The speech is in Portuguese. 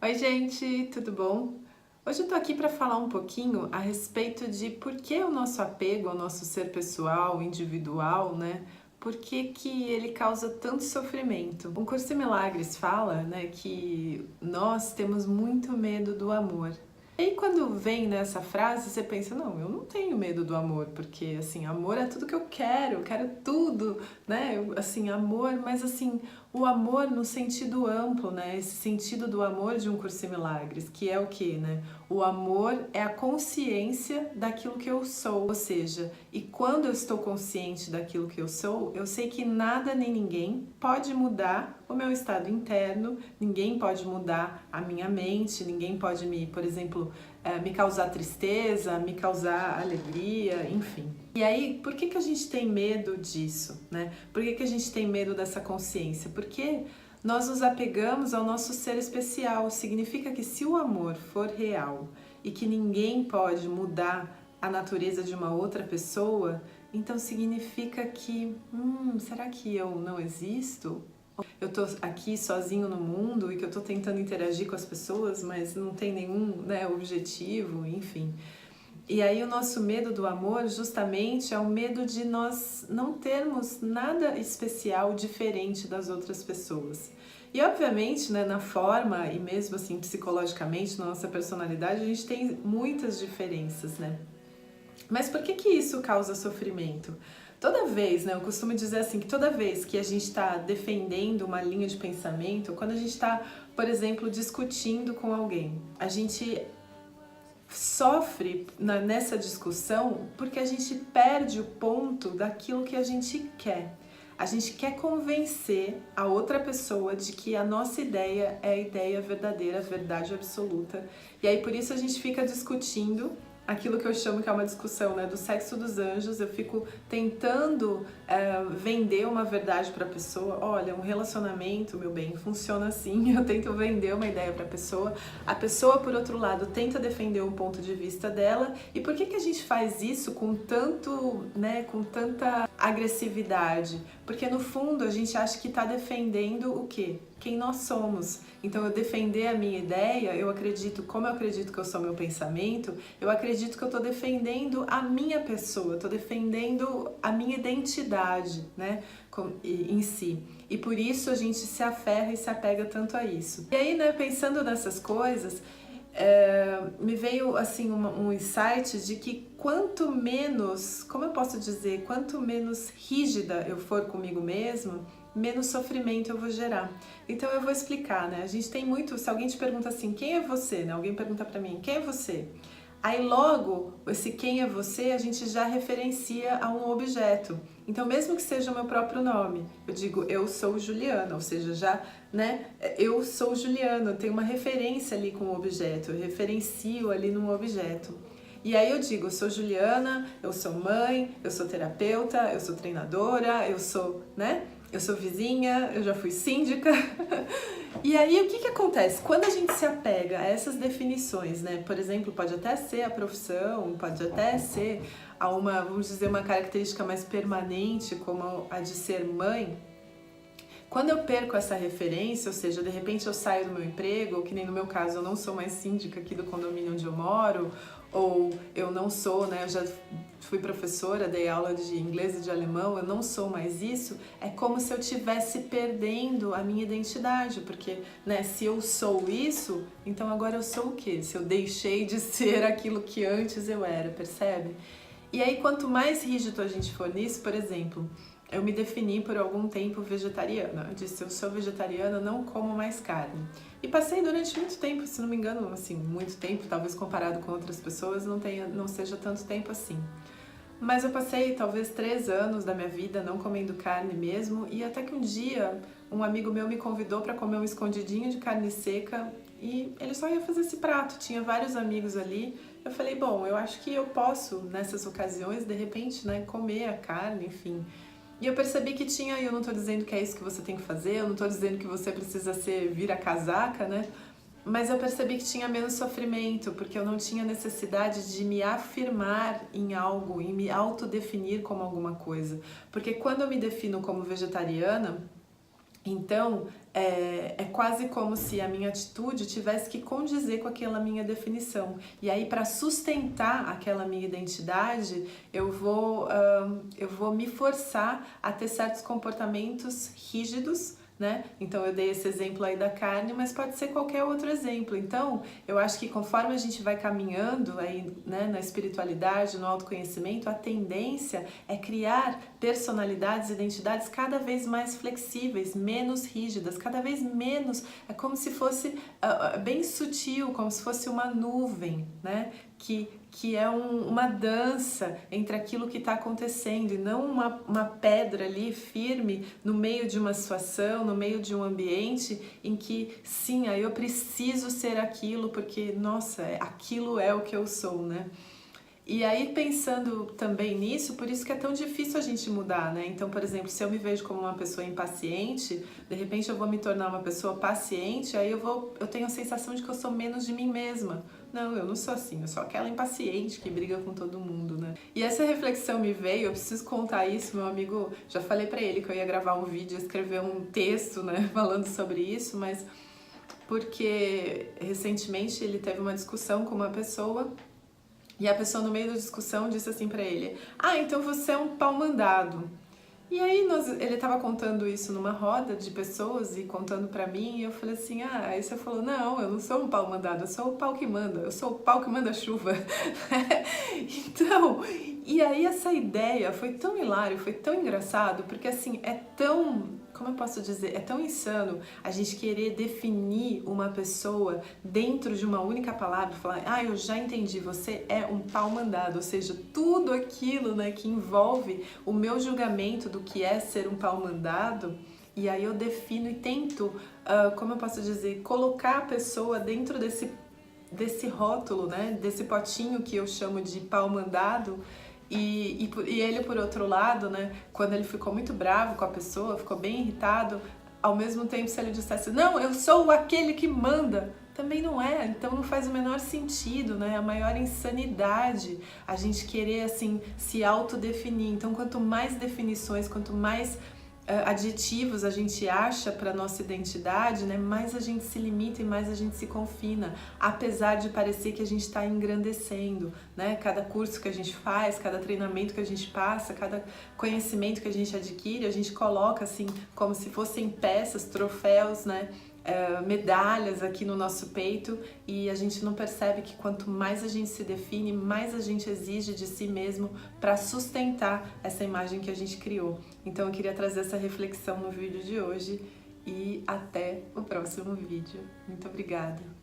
Oi, gente, tudo bom? Hoje eu tô aqui para falar um pouquinho a respeito de por que o nosso apego ao nosso ser pessoal, individual, né? Por que que ele causa tanto sofrimento? O Curso em Milagres fala, né, que nós temos muito medo do amor. E aí quando vem nessa frase, você pensa, não, eu não tenho medo do amor, porque assim, amor é tudo que eu quero tudo, né? Assim, amor, mas assim, o amor no sentido amplo, né? Esse sentido do amor de um Curso em Milagres, que é o quê, né? O amor é a consciência daquilo que eu sou, ou seja, e quando eu estou consciente daquilo que eu sou, eu sei que nada nem ninguém pode mudar o meu estado interno, ninguém pode mudar a minha mente, ninguém pode me, por exemplo, me causar tristeza, me causar alegria, enfim. E aí, por que que a gente tem medo disso, né? Por que que a gente tem medo dessa consciência? Porque nós nos apegamos ao nosso ser especial. Significa que se o amor for real e que ninguém pode mudar a natureza de uma outra pessoa, então significa que, será que eu não existo? Eu tô aqui sozinho no mundo e que eu tô tentando interagir com as pessoas, mas não tem nenhum, né, objetivo, enfim. E aí o nosso medo do amor justamente é o medo de nós não termos nada especial diferente das outras pessoas. E obviamente, né, na forma e mesmo assim psicologicamente, na nossa personalidade, a gente tem muitas diferenças, né? Mas por que que isso causa sofrimento? Toda vez, né, eu costumo dizer assim, que toda vez que a gente está defendendo uma linha de pensamento, quando a gente está, por exemplo, discutindo com alguém, a gente sofre nessa discussão porque a gente perde o ponto daquilo que a gente quer. A gente quer convencer a outra pessoa de que a nossa ideia é a ideia verdadeira, a verdade absoluta. E aí por isso a gente fica discutindo aquilo que eu chamo que é uma discussão, né, do sexo dos anjos. Eu fico tentando vender uma verdade para a pessoa. Olha, um relacionamento, meu bem, funciona assim. Eu tento vender uma ideia para a pessoa, por outro lado, tenta defender o ponto de vista dela. E por que que a gente faz isso com tanto, né, com tanta agressividade? Porque no fundo a gente acha que está defendendo o quê? Quem nós somos. Então eu defender a minha ideia, eu acredito, como eu acredito que eu sou meu pensamento, eu acredito que eu estou defendendo a minha pessoa, estou defendendo a minha identidade, né, em si. E por isso a gente se aferra e se apega tanto a isso. E aí, né, pensando nessas coisas, me veio assim um insight de que quanto menos, como eu posso dizer, quanto menos rígida eu for comigo mesma, menos sofrimento eu vou gerar. Então eu vou explicar, né? A gente tem muito, se alguém te pergunta assim, quem é você, né? Alguém pergunta pra mim, quem é você? Aí logo, esse quem é você, a gente já referencia a um objeto. Então mesmo que seja o meu próprio nome, eu digo eu sou Juliana, ou seja, já, né, eu sou Juliana, eu tenho uma referência ali com o objeto, eu referencio ali num objeto. E aí eu digo, eu sou Juliana, eu sou mãe, eu sou terapeuta, eu sou treinadora, eu sou, né, eu sou vizinha, eu já fui síndica. E aí o que que acontece? Quando a gente se apega a essas definições, né? Por exemplo, pode até ser a profissão, pode até ser a uma, vamos dizer, uma característica mais permanente, como a de ser mãe. Quando eu perco essa referência, ou seja, de repente eu saio do meu emprego, ou que nem no meu caso, eu não sou mais síndica aqui do condomínio onde eu moro, ou eu não sou, né, eu já fui professora, dei aula de inglês e de alemão, eu não sou mais isso, é como se eu estivesse perdendo a minha identidade, porque, né, se eu sou isso, então agora eu sou o quê? Se eu deixei de ser aquilo que antes eu era, percebe? E aí, quanto mais rígido a gente for nisso, por exemplo, eu me defini por algum tempo vegetariana. Eu disse, eu sou vegetariana, não como mais carne. E passei durante muito tempo, se não me engano, assim, muito tempo, talvez comparado com outras pessoas, não seja tanto tempo assim. Mas eu passei talvez 3 anos da minha vida não comendo carne mesmo, e até que um dia um amigo meu me convidou para comer um escondidinho de carne seca e ele só ia fazer esse prato, tinha vários amigos ali. Eu falei, bom, eu acho que eu posso, nessas ocasiões, de repente, né, comer a carne, enfim. E eu percebi que tinha, e eu não tô dizendo que é isso que você tem que fazer, eu não tô dizendo que você precisa vira casaca, né? Mas eu percebi que tinha menos sofrimento, porque eu não tinha necessidade de me afirmar em algo, em me autodefinir como alguma coisa. Porque quando eu me defino como vegetariana, Então, é quase como se a minha atitude tivesse que condizer com aquela minha definição. E aí, para sustentar aquela minha identidade, eu vou me forçar a ter certos comportamentos rígidos, né? Então eu dei esse exemplo aí da carne, mas pode ser qualquer outro exemplo. Então, eu acho que conforme a gente vai caminhando aí, né, na espiritualidade, no autoconhecimento, a tendência é criar personalidades, identidades cada vez mais flexíveis, menos rígidas, cada vez menos, é como se fosse bem sutil, como se fosse uma nuvem, né? Que é uma dança entre aquilo que está acontecendo e não uma pedra ali firme no meio de uma situação, no meio de um ambiente em que, sim, aí eu preciso ser aquilo porque, nossa, aquilo é o que eu sou, né? E aí, pensando também nisso, por isso que é tão difícil a gente mudar, né? Então, por exemplo, se eu me vejo como uma pessoa impaciente, de repente eu vou me tornar uma pessoa paciente, aí eu tenho a sensação de que eu sou menos de mim mesma. Não, eu não sou assim, eu sou aquela impaciente que briga com todo mundo, né? E essa reflexão me veio, eu preciso contar isso, meu amigo, já falei pra ele que eu ia gravar um vídeo, escrever um texto, né, falando sobre isso, mas porque recentemente ele teve uma discussão com uma pessoa. E a pessoa no meio da discussão disse assim pra ele: ah, então você é um pau mandado. E aí ele tava contando isso numa roda de pessoas e contando pra mim, e eu falei assim: ah, aí você falou: não, eu não sou um pau mandado, eu sou o pau que manda, eu sou o pau que manda chuva. Então, e aí essa ideia foi tão hilário, foi tão engraçado, porque assim, é tão, como eu posso dizer, é tão insano a gente querer definir uma pessoa dentro de uma única palavra, falar, ah, eu já entendi, você é um pau mandado, ou seja, tudo aquilo, né, que envolve o meu julgamento do que é ser um pau mandado, e aí eu defino e tento, como eu posso dizer, colocar a pessoa dentro desse rótulo, né, desse potinho que eu chamo de pau mandado. E ele, por outro lado, né, quando ele ficou muito bravo com a pessoa, ficou bem irritado, ao mesmo tempo se ele dissesse, não, eu sou aquele que manda, também não é, então não faz o menor sentido, né, a maior insanidade a gente querer, assim, se autodefinir. Então, quanto mais definições, quanto mais adjetivos a gente acha para nossa identidade, né, mais a gente se limita e mais a gente se confina, apesar de parecer que a gente está engrandecendo, né? Cada curso que a gente faz, cada treinamento que a gente passa, cada conhecimento que a gente adquire, a gente coloca assim como se fossem peças, troféus, né? Medalhas aqui no nosso peito, e a gente não percebe que quanto mais a gente se define, mais a gente exige de si mesmo para sustentar essa imagem que a gente criou. Então eu queria trazer essa reflexão no vídeo de hoje e até o próximo vídeo. Muito obrigada!